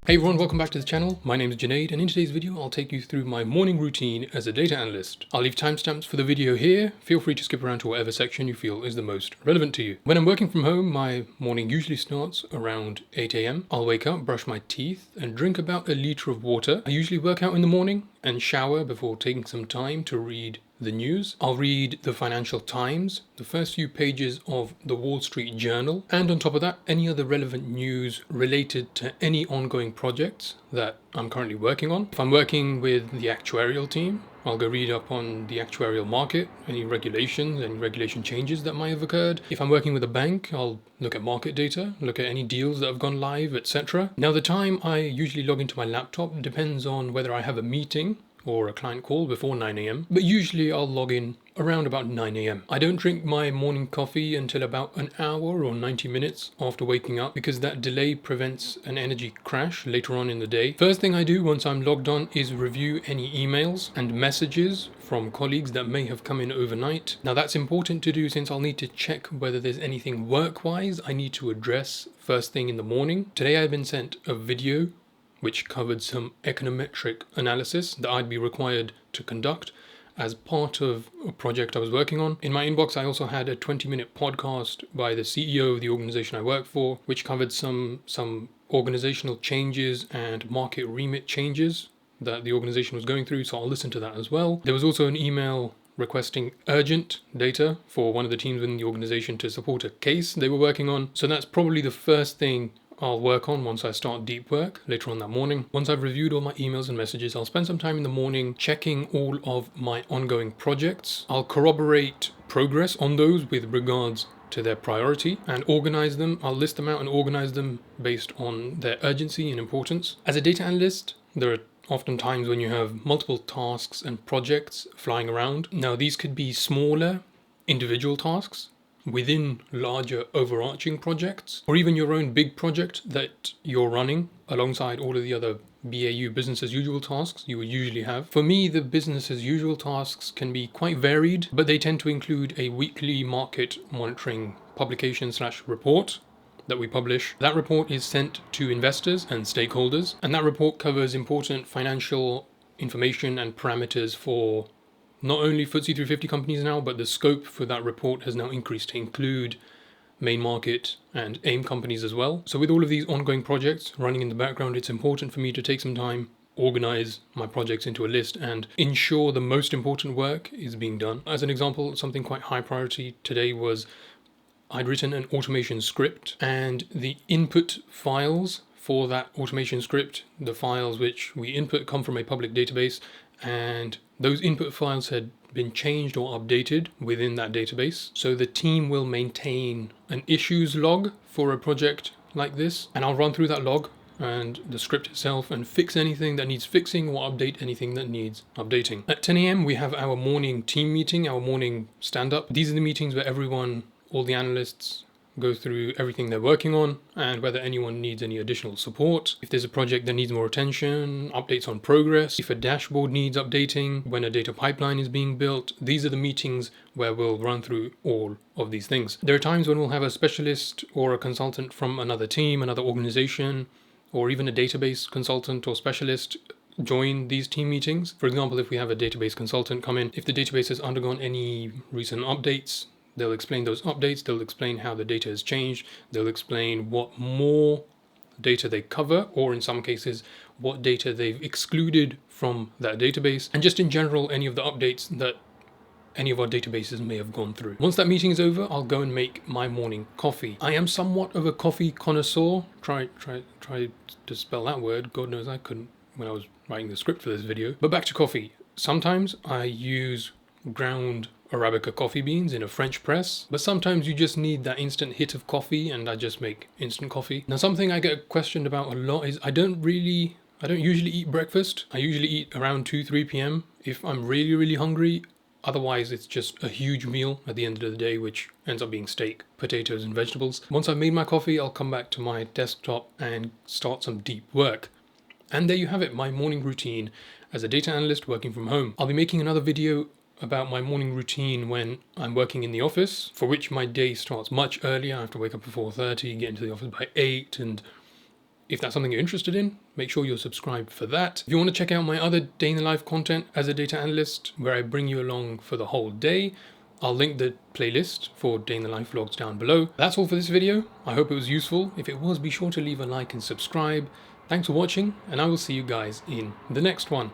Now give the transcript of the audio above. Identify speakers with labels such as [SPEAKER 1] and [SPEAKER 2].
[SPEAKER 1] Hey everyone, welcome back to the channel. My name is Junaid, and in today's video I'll take you through my morning routine as a data analyst. I'll leave timestamps for the video here. Feel free to skip around to whatever section you feel is the most relevant to you. When I'm working from home, my morning usually starts around 8 AM. I'll wake up, brush my teeth, and drink about a litre of water. I usually work out in the morning and shower before taking some time to read the news. I'll read the Financial Times, the first few pages of the Wall Street Journal, and on top of that, any other relevant news related to any ongoing projects that I'm currently working on. If I'm working with the actuarial team, I'll go read up on the actuarial market, any regulations, any regulation changes that might have occurred. If I'm working with a bank, I'll look at market data, look at any deals that have gone live, etc. Now, the time I usually log into my laptop depends on whether I have a meeting or a client call before 9 AM, but usually I'll log in around about 9 AM. I don't drink my morning coffee until about an hour or 90 minutes after waking up because that delay prevents an energy crash later on in the day. First thing I do once I'm logged on is review any emails and messages from colleagues that may have come in overnight. Now that's important to do since I'll need to check whether there's anything work-wise I need to address first thing in the morning. Today I've been sent a video which covered some econometric analysis that I'd be required to conduct as part of a project I was working on. In my inbox, I also had a 20-minute podcast by the CEO of the organization I work for, which covered some organizational changes and market remit changes that the organization was going through, so I'll listen to that as well. There was also an email requesting urgent data for one of the teams within the organization to support a case they were working on. So that's probably the first thing I'll work on once I start deep work later on that morning. Once I've reviewed all my emails and messages, I'll spend some time in the morning checking all of my ongoing projects. I'll corroborate progress on those with regards to their priority and organize them. I'll list them out and organize them based on their urgency and importance. As a data analyst, there are often times when you have multiple tasks and projects flying around. Now, these could be smaller individual tasks within larger overarching projects, or even your own big project that you're running alongside all of the other BAU business as usual tasks you would usually have. For me, the business as usual tasks can be quite varied, but they tend to include a weekly market monitoring publication/report that we publish. That report is sent to investors and stakeholders, and that report covers important financial information and parameters for not only FTSE 350 companies now, but the scope for that report has now increased to include main market and AIM companies as well. So with all of these ongoing projects running in the background, it's important for me to take some time, organize my projects into a list and ensure the most important work is being done. As an example, something quite high priority today was I'd written an automation script, and the input files for that automation script, the files which we input, come from a public database, and those input files had been changed or updated within that database. So the team will maintain an issues log for a project like this, and I'll run through that log and the script itself and fix anything that needs fixing or update anything that needs updating. At 10 AM, we have our morning team meeting, our morning stand-up. These are the meetings where all the analysts go through everything they're working on and whether anyone needs any additional support. If there's a project that needs more attention, updates on progress, if a dashboard needs updating, when a data pipeline is being built, these are the meetings where we'll run through all of these things. There are times when we'll have a specialist or a consultant from another team, another organization, or even a database consultant or specialist join these team meetings. For example, if we have a database consultant come in, if the database has undergone any recent updates, they'll explain those updates, they'll explain how the data has changed, they'll explain what more data they cover, or in some cases, what data they've excluded from that database, and just in general, any of the updates that any of our databases may have gone through. Once that meeting is over, I'll go and make my morning coffee. I am somewhat of a coffee connoisseur. Try to spell that word. God knows I couldn't when I was writing the script for this video. But back to coffee. Sometimes I use ground Arabica coffee beans in a French press, but sometimes you just need that instant hit of coffee, and I just make instant coffee. Now, something I get questioned about a lot is I don't usually eat breakfast. I usually eat around 2-3 p.m. if I'm really hungry. Otherwise, it's just a huge meal at the end of the day, which ends up being steak, potatoes, and vegetables. Once I've made my coffee, I'll come back to my desktop and start some deep work. And there you have it, my morning routine as a data analyst working from home. I'll be making another video about my morning routine when I'm working in the office, for which my day starts much earlier. I have to wake up at 4:30, get into the office by 8, and If that's something you're interested in, make sure you're subscribed for that. If you want to check out my other day in the life content as a data analyst, where I bring you along for the whole day, I'll link the playlist for day in the life vlogs down below. That's all for this video. I hope it was useful. If it was, be sure to leave a like and subscribe. Thanks for watching, and I will see you guys in the next one.